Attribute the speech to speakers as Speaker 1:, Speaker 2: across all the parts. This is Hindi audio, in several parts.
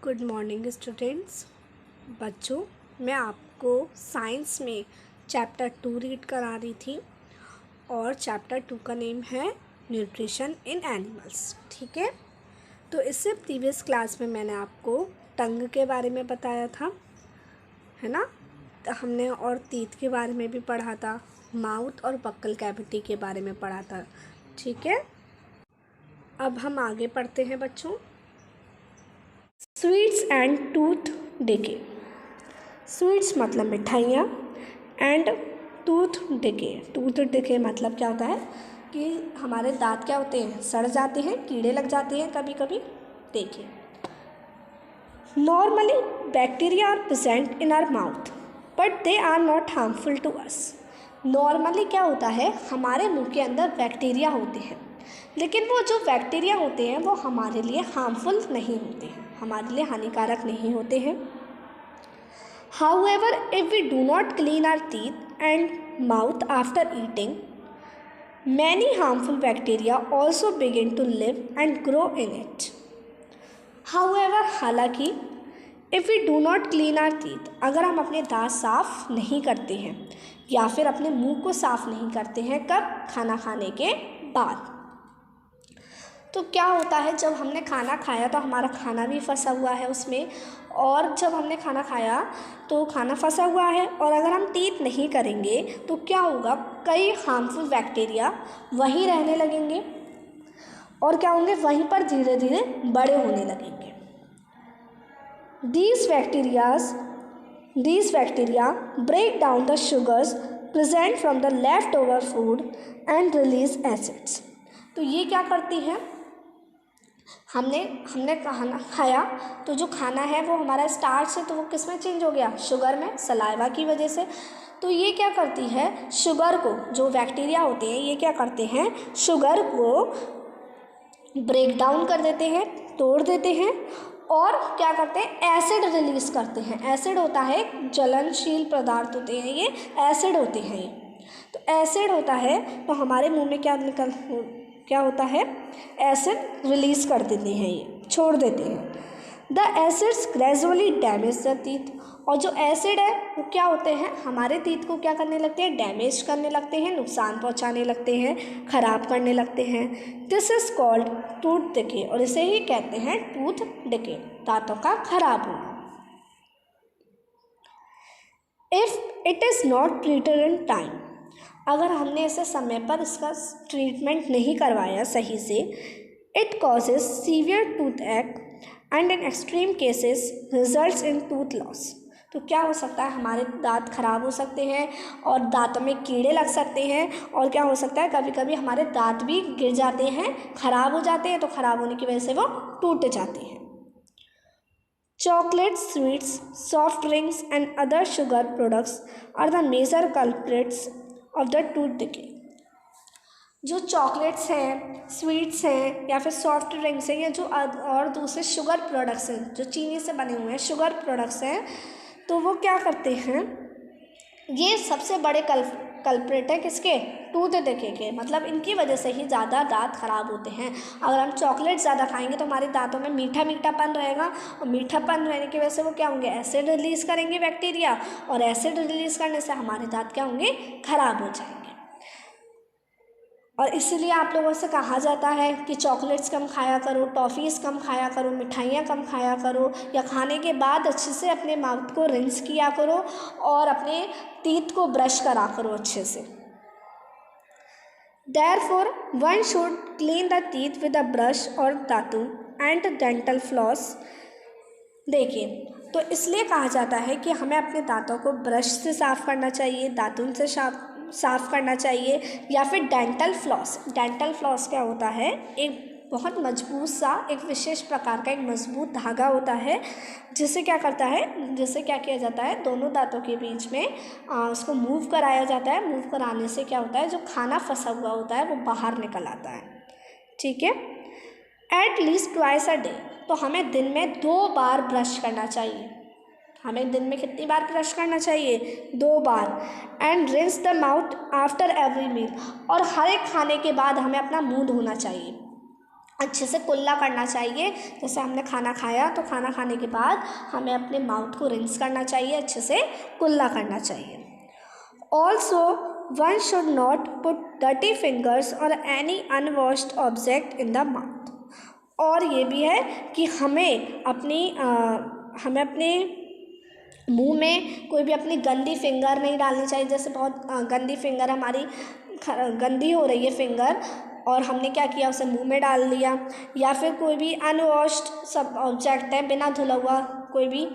Speaker 1: Good morning students. बच्चों, मैं आपको साइंस में चैप्टर 2 रीड करा रही थी और चैप्टर 2 का नेम है न्यूट्रिशन इन एनिमल्स। ठीक है, तो इससे प्रीवियस क्लास में मैंने आपको टंग के बारे में बताया था, है ना। तो हमने और टीथ के बारे में भी पढ़ा था, माउथ और बक्कल कैविटी के बारे में पढ़ा था। ठीक है, अब हम आगे पढ़ते हैं बच्चों। Sweets and tooth decay. Sweets मतलब मिठाइयाँ एंड टूथ डिके मतलब क्या होता है कि हमारे दांत क्या होते हैं, सड़ जाते हैं, कीड़े लग जाते हैं कभी कभी। देखिए, normally bacteria are present in our mouth but they are not harmful to us. Normally क्या होता है, हमारे मुंह के अंदर बैक्टीरिया होते हैं, लेकिन वो जो बैक्टीरिया होते हैं वो हमारे लिए हार्मफुल नहीं होते हैं, हमारे लिए हानिकारक नहीं होते हैं। However, if we do not clean our teeth and mouth after eating, many harmful bacteria also begin to live and grow in it. However, हालांकि if we do not clean our teeth, अगर हम अपने दांत साफ नहीं करते हैं या फिर अपने मुंह को साफ नहीं करते हैं, कब? खाना खाने के बाद। तो क्या होता है, जब हमने खाना खाया तो हमारा खाना भी फंसा हुआ है उसमें, और जब हमने खाना खाया तो खाना फंसा हुआ है, और अगर हम टीथ नहीं करेंगे तो क्या होगा, कई हार्मफुल बैक्टीरिया वहीं रहने लगेंगे और क्या होंगे, वहीं पर धीरे धीरे बड़े होने लगेंगे। These bacteria break down the sugars present from the leftover food and release acids. तो ये क्या करती है, हमने खाना खाया तो जो खाना है वो हमारा स्टार्च है, तो वो किस में चेंज हो गया, शुगर में, सलाइवा की वजह से। तो ये क्या करती है, शुगर को, जो बैक्टीरिया होते हैं ये क्या करते हैं, शुगर को ब्रेक डाउन कर देते हैं, तोड़ देते हैं, और क्या करते हैं, एसिड रिलीज करते हैं। एसिड होता है, जलनशील पदार्थ होते हैं ये, एसिड होते हैं ये। तो एसिड होता है तो हमारे मुंह में क्या होता है, एसिड रिलीज कर देते हैं, ये छोड़ देते हैं। The acids gradually damage the teeth, और जो एसिड है वो क्या होते हैं, हमारे टीथ को क्या करने लगते हैं, डैमेज करने लगते हैं, नुकसान पहुंचाने लगते हैं, ख़राब करने लगते हैं। This is called tooth decay, और इसे ही कहते हैं टूथ डिके, दांतों का खराब होना। If it is not treated in time, अगर हमने इसे समय पर इसका ट्रीटमेंट नहीं करवाया सही से, इट कॉजेज सीवियर टूथ एक and in extreme cases results in tooth loss. तो क्या हो सकता है, हमारे दांत खराब हो सकते हैं और दांतों में कीड़े लग सकते हैं, और क्या हो सकता है, कभी कभी हमारे दांत भी गिर जाते हैं, खराब हो जाते हैं, तो खराब होने की वजह से वो टूट जाते हैं। Chocolates, sweets, soft drinks and other sugar products are the major culprits of the tooth decay. जो चॉकलेट्स हैं, स्वीट्स हैं, या फिर सॉफ्ट ड्रिंक्स हैं, या जो और दूसरे शुगर प्रोडक्ट्स हैं, जो चीनी से बने हुए हैं शुगर प्रोडक्ट्स हैं, तो वो क्या करते हैं, ये सबसे बड़े कल्प्रेट है किसके, टूथ डिके के। मतलब इनकी वजह से ही ज़्यादा दांत खराब होते हैं। अगर हम चॉकलेट ज़्यादा खाएंगे तो हमारे दांतों में मीठापन रहेगा, और मीठापन रहने की वजह से वो क्या होंगे, एसिड रिलीज़ करेंगे बैक्टीरिया, और एसिड रिलीज़ करने से हमारे दांत क्या होंगे, खराब हो जाएंगे। और इसलिए आप लोगों से कहा जाता है कि चॉकलेट्स कम खाया करो, टॉफ़ीज़ कम खाया करो, मिठाइयाँ कम खाया करो, या खाने के बाद अच्छे से अपने माउथ को रिंस किया करो और अपने टीथ को ब्रश करा करो अच्छे से। Therefore, one should clean the teeth with a brush और दातुन and dental floss। देखिए, तो इसलिए कहा जाता है कि हमें अपने दांतों को ब्रश से साफ़ करना चाहिए, दातुन से साफ़ करना चाहिए, या फिर डेंटल फ्लॉस। डेंटल फ्लॉस क्या होता है, एक बहुत मजबूत सा, एक विशेष प्रकार का एक मजबूत धागा होता है, जिससे क्या करता है, जिससे क्या किया जाता है, दोनों दांतों के बीच में उसको मूव कराया जाता है। मूव कराने से क्या होता है, जो खाना फंसा हुआ होता है वो बाहर निकल आता है। ठीक है, at least twice a day, तो हमें दिन में 2 बार ब्रश करना चाहिए। हमें दिन में कितनी बार ब्रश करना चाहिए, 2 बार। And rinse the mouth after every meal, और हर एक खाने के बाद हमें अपना मुंह धोना चाहिए। अच्छे से कुल्ला करना चाहिए। जैसे हमने खाना खाया तो खाना खाने के बाद हमें अपने माउथ को रिंस करना चाहिए, अच्छे से कुल्ला करना चाहिए। Also one should not put dirty fingers or any unwashed object in the mouth. और ये भी है कि हमें अपने मुंह में कोई भी अपनी गंदी फिंगर नहीं डालनी चाहिए। जैसे बहुत गंदी फिंगर हमारी गंदी हो रही है फिंगर, और हमने क्या किया, उसे मुंह में डाल दिया, या फिर कोई भी अनवॉश्ड सब ऑब्जेक्ट है, बिना धुला हुआ कोई भी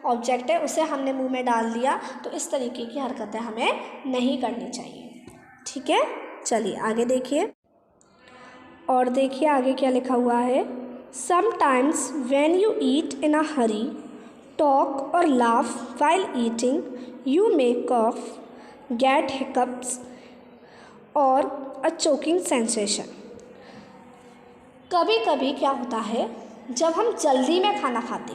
Speaker 1: ऑब्जेक्ट है, उसे हमने मुंह में डाल दिया, तो इस तरीके की हरकतें हमें नहीं करनी चाहिए। ठीक है, चलिए आगे देखिए। और देखिए आगे क्या लिखा हुआ है। Sometimes when you eat in a hurry, talk or laugh while eating, you may cough, get hiccups or a choking sensation. कभी कभी क्या होता है, जब हम जल्दी में खाना खाते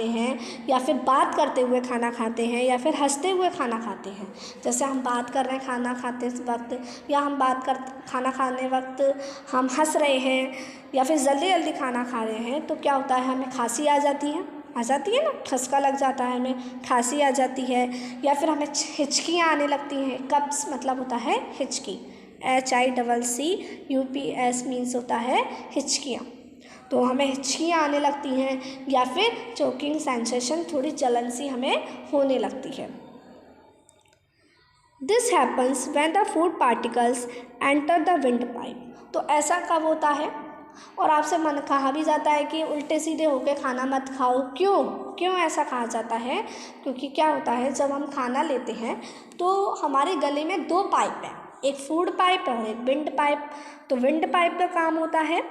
Speaker 1: हैं, या फिर बात करते हुए खाना खाते हैं, या फिर हंसते हुए खाना खाते हैं। जैसे हम बात कर रहे हैं खाना खाते वक्त, या हम खाना खाने वक्त हम हंस रहे हैं, या फिर जल्दी खाना खा रहे हैं, तो क्या होता है, हमें खांसी आ जाती है ना, ठसका लग जाता है, हमें खांसी आ जाती है, या फिर हमें हिचकियाँ आने लगती हैं। कब्स मतलब होता है हिचकी, HICCUPS मीन्स होता है हिचकियाँ। तो हमें हिचकियाँ आने लगती हैं, या फिर चोकिंग सेंसेशन, थोड़ी जलन सी हमें होने लगती है। This happens when the food particles enter the wind pipe. तो ऐसा कब होता है, और आपसे कहा भी जाता है कि उल्टे सीधे होकर खाना मत खाओ। क्यों ऐसा कहा जाता है? क्योंकि क्या होता है, जब हम खाना लेते हैं तो हमारे गले में 2 पाइप हैं, एक फूड पाइप और एक विंड पाइप। तो विंड पाइप का काम होता है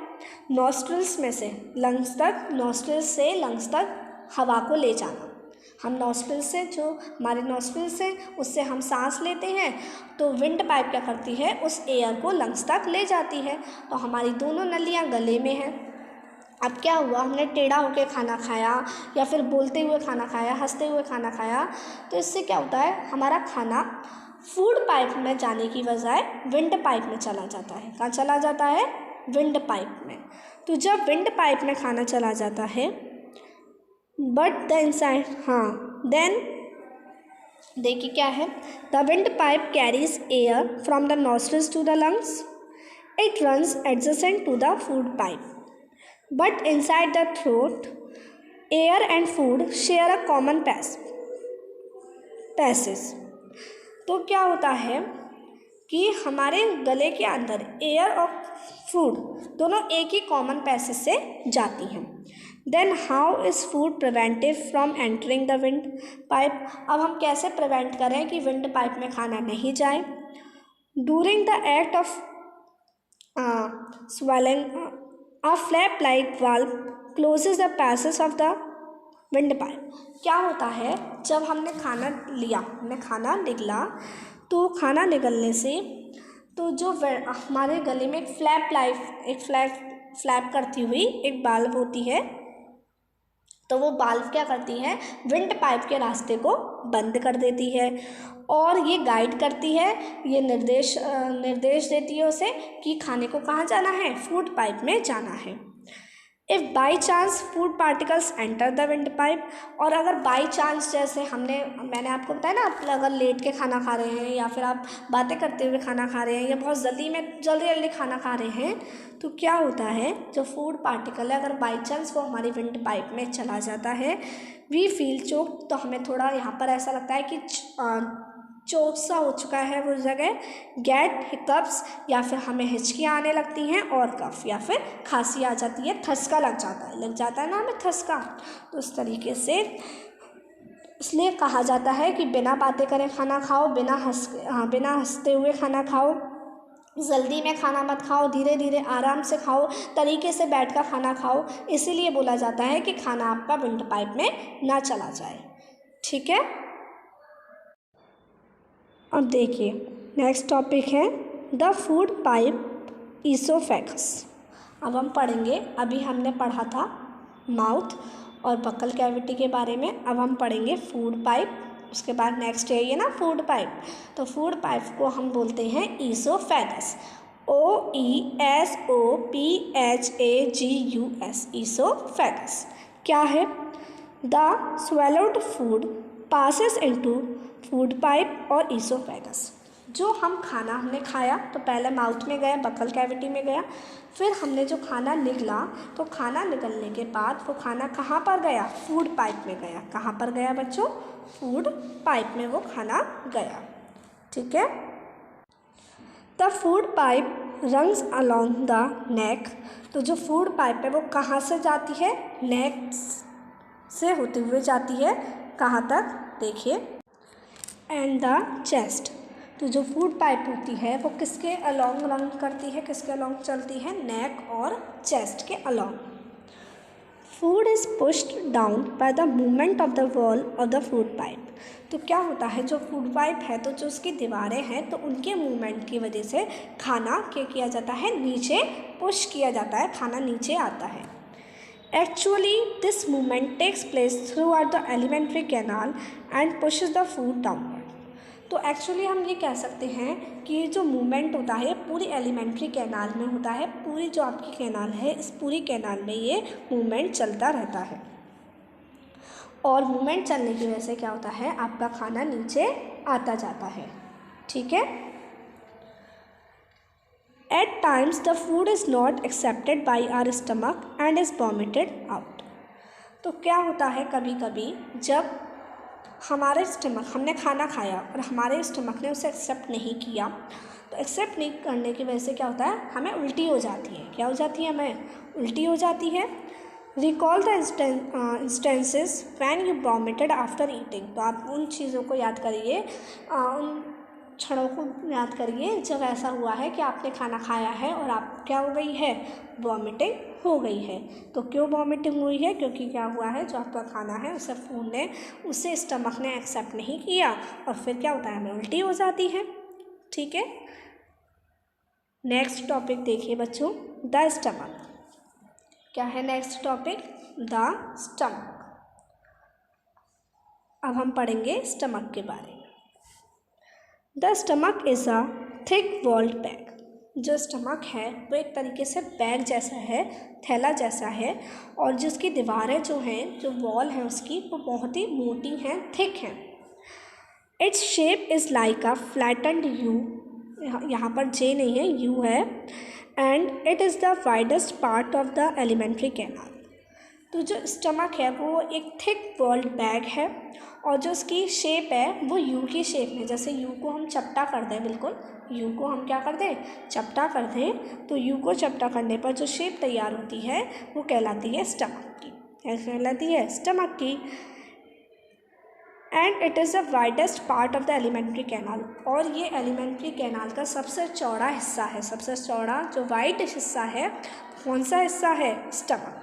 Speaker 1: नॉस्ट्रिल्स में से लंग्स तक, नॉस्ट्रिल्स से लंग्स तक हवा को ले जाना। हम नॉस्ट्रिल्स से, जो हमारे नॉस्ट्रिल्स हैं, उससे हम सांस लेते हैं, तो विंड पाइप क्या करती है, उस एयर को लंग्स तक ले जाती है। तो हमारी दोनों नलियाँ गले में हैं। अब क्या हुआ, हमने टेढ़ा होकर खाना खाया, या फिर बोलते हुए खाना खाया, हंसते हुए खाना खाया, तो इससे क्या होता है, हमारा खाना फूड पाइप में जाने की बजाय विंड पाइप में चला जाता है। कहाँ चला जाता है? विंड पाइप में। तो जब विंड पाइप में खाना चला जाता है, बट द इनसाइड, देन देखिए क्या है, the wind pipe carries air from the nostrils to the lungs, it runs adjacent to the food pipe, but inside the throat air and food share a common passage. तो क्या होता है कि हमारे गले के अंदर एयर और फूड दोनों एक ही कॉमन पैसेज से जाती हैं। Then how is food preventive from entering the wind pipe. अब हम कैसे प्रिवेंट करें कि विंड पाइप में खाना नहीं जाए? During the act of swallowing, a flap like valve closes the passage of the wind pipe. क्या होता है, जब हमने खाना लिया, हमने खाना निगला, तो खाना निगलने से तो जो हमारे गले में एक फ्लैप करती हुई एक बाल्ब होती है, तो वो बाल्ब क्या करती है, विंड पाइप के रास्ते को बंद कर देती है, और ये गाइड करती है, ये निर्देश देती है उसे कि खाने को कहाँ जाना है, फूड पाइप में जाना है। If by chance food particles enter the wind pipe, और अगर बाई चांस, जैसे मैंने आपको बताया ना, आप अगर लेट के खाना खा रहे हैं, या फिर आप बातें करते हुए खाना खा रहे हैं, या बहुत जल्दी खाना खा रहे हैं, तो क्या होता है, जो फूड पार्टिकल है, अगर बाई चांस वो हमारी विंड पाइप में चला जाता है, वी फील चोक, तो हमें थोड़ा यहाँ पर ऐसा लगता है कि चोट सा हो चुका है वो जगह, गेट हिकअप्स, या फिर हमें हिचकियाँ आने लगती हैं, और कफ या फिर खांसी आ जाती है, ठसका लग जाता है ना हमें ठसका। तो इस तरीके से इसलिए कहा जाता है कि बिना बातें करे खाना खाओ, बिना हंसते हुए खाना खाओ, जल्दी में खाना मत खाओ, धीरे धीरे आराम से खाओ, तरीके से बैठ कर खाना खाओ। इसीलिए बोला जाता है कि खाना आपका विंड पाइप में ना चला जाए। ठीक है, अब देखिए नेक्स्ट टॉपिक है द फूड पाइप ईसोफेगस। अब हम पढ़ेंगे, अभी हमने पढ़ा था माउथ और बकल कैविटी के बारे में, अब हम पढ़ेंगे फूड पाइप, उसके बाद नेक्स्ट है ये ना फूड पाइप। तो फूड पाइप को हम बोलते हैं ईसोफेगस। OESOPHAGUS, oesophagus. क्या है? The swallowed food passes into food pipe और ईसोफेगस। जो हम खाना हमने खाया तो पहले माउथ में गया, बकल कैविटी में गया, फिर हमने जो खाना निगला तो खाना निगलने के बाद वो खाना कहाँ पर गया? फूड पाइप में गया। कहाँ पर गया बच्चों? फूड पाइप में वो खाना गया। ठीक है। The food pipe runs along the neck. तो जो फूड पाइप है वो कहाँ से जाती है? नेक से होते हुए जाती है। कहाँ तक? देखिए, एंड द चेस्ट। तो जो फूड पाइप होती है वो किसके अलॉन्ग रन करती है? किसके अलॉन्ग चलती है? नेक और चेस्ट के along. Food is pushed down by the movement of the wall of the food pipe. तो क्या होता है, जो फूड पाइप है तो जो उसकी दीवारें हैं तो उनके मूवमेंट की वजह से खाना क्या किया जाता है? नीचे पुश किया जाता है, खाना नीचे आता है। Actually, this movement takes place throughout the alimentary canal and pushes the food downward. तो एक्चुअली हम ये कह सकते हैं कि ये जो मूवमेंट होता है पूरी एलिमेंट्री कैनाल में होता है। पूरी जो आपकी कैनाल है इस पूरी कैनाल में ये मूवमेंट चलता रहता है और मूवमेंट चलने की वजह से क्या होता है? आपका खाना नीचे आता जाता है। ठीक है। At times the food is not accepted by our stomach and is vomited out. तो क्या होता है, कभी कभी जब हमारे स्टमक, हमने खाना खाया और हमारे स्टमक ने उसे एक्सेप्ट नहीं किया, तो एक्सेप्ट नहीं करने की वजह से क्या होता है? हमें उल्टी हो जाती है। क्या हो जाती है? हमें उल्टी हो जाती है। Recall the instances when you vomited after eating. तो आप उन चीज़ों को याद करिए, उन क्षणों को याद करिए जब ऐसा हुआ है कि आपने खाना खाया है और आप क्या हो गई है? वॉमिटिंग हो गई है। तो क्यों वॉमिटिंग हुई है? क्योंकि क्या हुआ है, जो आपका खाना है उसे फूड ने, उसे स्टमक ने एक्सेप्ट नहीं किया और फिर क्या होता है? हमें उल्टी हो जाती है। ठीक है। नेक्स्ट टॉपिक देखिए बच्चों, द स्टमक। क्या है नेक्स्ट टॉपिक? The stomach. अब हम पढ़ेंगे स्टमक के बारे में। The stomach is a thick walled bag. जो स्टमक है वो एक तरीके से बैग जैसा है, थैला जैसा है, और जिसकी दीवारें जो हैं, जो वॉल है उसकी, वो बहुत ही मोटी हैं, थिक हैं। Its shape is like a flattened you. यहाँ पर जे नहीं है, यू है। And it is the widest part of the alimentary canal. तो जो स्टमक है वो एक थिक वॉल्ड बैग है और जो उसकी शेप है वो यू की शेप में, जैसे यू को हम चपटा कर दें, बिल्कुल यू को हम क्या कर दें? चपटा कर दें। तो यू को चपटा करने पर जो शेप तैयार होती है वो कहलाती है स्टमक की। क्या कहलाती है? स्टमक की। And it is the widest part of the alimentary canal. और ये एलिमेंट्री कैनाल का सबसे चौड़ा हिस्सा है। सबसे चौड़ा जो वाइड हिस्सा है, कौन सा हिस्सा है? Stomach.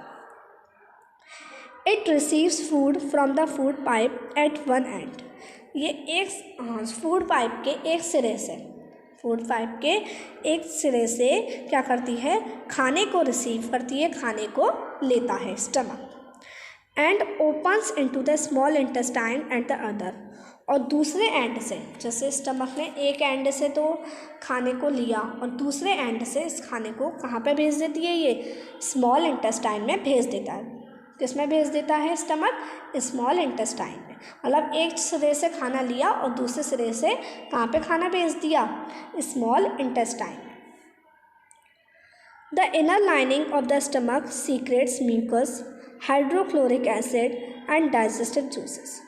Speaker 1: It receives food from the food pipe at one end. ये एक फूड पाइप के एक सिरे से, फूड पाइप के एक सिरे से क्या करती है? खाने को रिसीव करती है, खाने को लेता है stomach. And opens into the small intestine at the other. और दूसरे एंड से, जैसे स्टमक ने एक एंड से तो खाने को लिया और दूसरे एंड से इस खाने को कहाँ पे भेज देती है? ये स्मॉल इंटेस्टाइन में भेज देता है। किस में भेज देता है स्टमक? स्मॉल इंटेस्टाइन में। मतलब एक सिरे से खाना लिया और दूसरे सिरे से कहाँ पे खाना भेज दिया? स्मॉल इंटेस्टाइन में। The inner lining of the stomach secretes mucus, hydrochloric acid and digestive juices.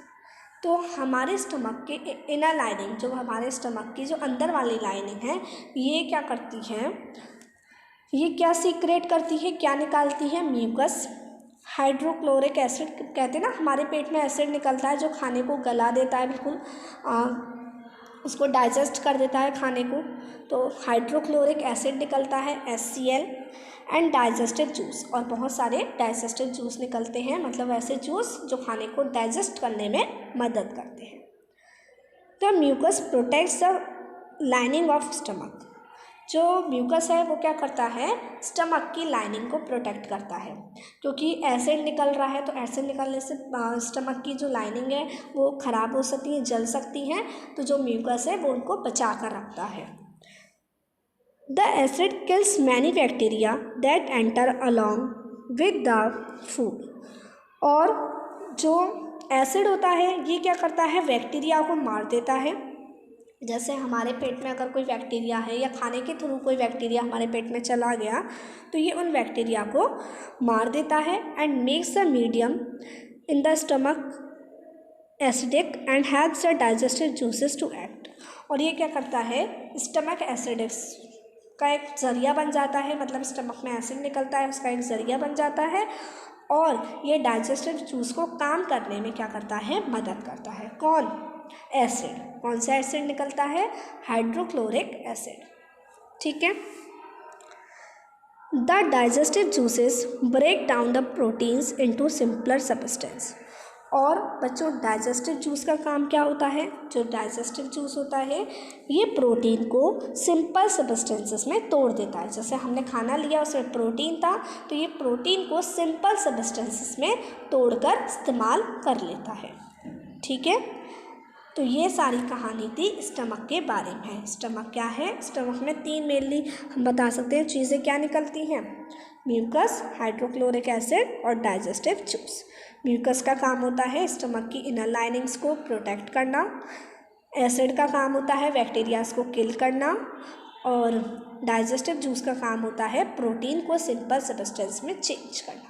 Speaker 1: तो हमारे स्टमक के इनर लाइनिंग, जो हमारे स्टमक की जो अंदर वाली लाइनिंग है, ये क्या करती है? ये क्या सीक्रेट करती है, क्या निकालती है? Mucus, hydrochloric acid. कहते हैं ना, हमारे पेट में एसिड निकलता है जो खाने को गला देता है, बिल्कुल उसको डाइजेस्ट कर देता है खाने को। तो हाइड्रोक्लोरिक एसिड निकलता है, HCl, एंड डाइजेस्टिव जूस। और बहुत सारे डाइजेस्टिव जूस निकलते हैं, मतलब ऐसे जूस जो खाने को डाइजेस्ट करने में मदद करते हैं। The mucus protects the lining of stomach. जो म्यूकस है वो क्या करता है? स्टमक की लाइनिंग को प्रोटेक्ट करता है, क्योंकि एसिड निकल रहा है तो एसिड निकलने से स्टमक की जो लाइनिंग है वो ख़राब हो सकती है, जल सकती हैं। तो जो म्यूकस है वो उनको बचा कर रखता है। The acid kills many bacteria that enter along with the food. और जो एसिड होता है ये क्या करता है, बैक्टीरिया को मार देता है। जैसे हमारे पेट में अगर कोई बैक्टीरिया है या खाने के थ्रू कोई बैक्टीरिया हमारे पेट में चला गया तो ये उन बैक्टीरिया को मार देता है and makes the medium in the stomach acidic and helps the digestive juices to act. और ये क्या करता है, स्टमक एसिडिक्स का एक ज़रिया बन जाता है, मतलब स्टमक में एसिड निकलता है उसका एक ज़रिया बन जाता है और ये डाइजेस्टिव जूस को काम करने में क्या करता है, मदद करता है। कौन, एसिड। कौन सा एसिड निकलता है, हाइड्रोक्लोरिक एसिड। ठीक है। The digestive juices break down the proteins into simpler substance. और बच्चों डाइजेस्टिव जूस का काम क्या होता है, जो डाइजेस्टिव जूस होता है ये प्रोटीन को सिंपल सब्सटेंसेस में तोड़ देता है। जैसे हमने खाना लिया उसमें प्रोटीन था तो ये प्रोटीन को सिंपल सब्सटेंसेस में तोड़कर इस्तेमाल कर लेता है। ठीक है। तो ये सारी कहानी थी स्टमक के बारे में। स्टमक क्या है, स्टमक में 3 मेनली हम बता सकते हैं चीज़ें क्या निकलती हैं, म्यूकस, हाइड्रोक्लोरिक एसिड और डाइजेस्टिव जूस। म्यूकस का काम होता है स्टमक की इनर लाइनिंग्स को प्रोटेक्ट करना, एसिड का काम होता है बैक्टीरियाज को किल करना और डाइजेस्टिव जूस का काम होता है प्रोटीन को सिंपल सब्सटेंस में चेंज करना।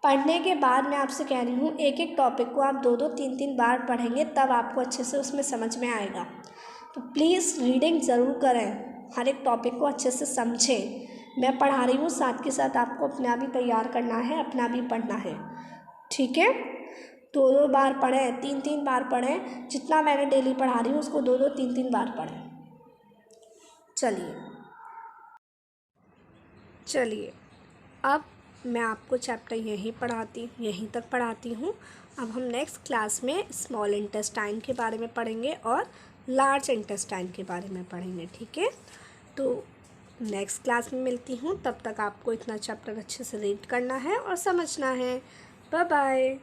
Speaker 1: पढ़ने के बाद मैं आपसे कह रही हूँ एक एक टॉपिक को आप 2-2, 3-3 बार पढ़ेंगे तब आपको अच्छे से उसमें समझ में आएगा। तो प्लीज़ रीडिंग ज़रूर करें, हर एक टॉपिक को अच्छे से समझें। मैं पढ़ा रही हूँ साथ के साथ आपको अपना भी तैयार करना है, अपना भी पढ़ना है। ठीक है। 2-2 बार पढ़ें, 3-3 बार पढ़ें, जितना मैंने डेली पढ़ा रही हूँ उसको 2-2, 3-3 बार पढ़ें। चलिए अब मैं आपको चैप्टर यहीं तक पढ़ाती हूँ। अब हम नेक्स्ट क्लास में स्मॉल इंटेस्टाइन के बारे में पढ़ेंगे और लार्ज इंटेस्टाइन के बारे में पढ़ेंगे। ठीक है। तो नेक्स्ट क्लास में मिलती हूँ, तब तक आपको इतना चैप्टर अच्छे से रीड करना है और समझना है। Bye bye.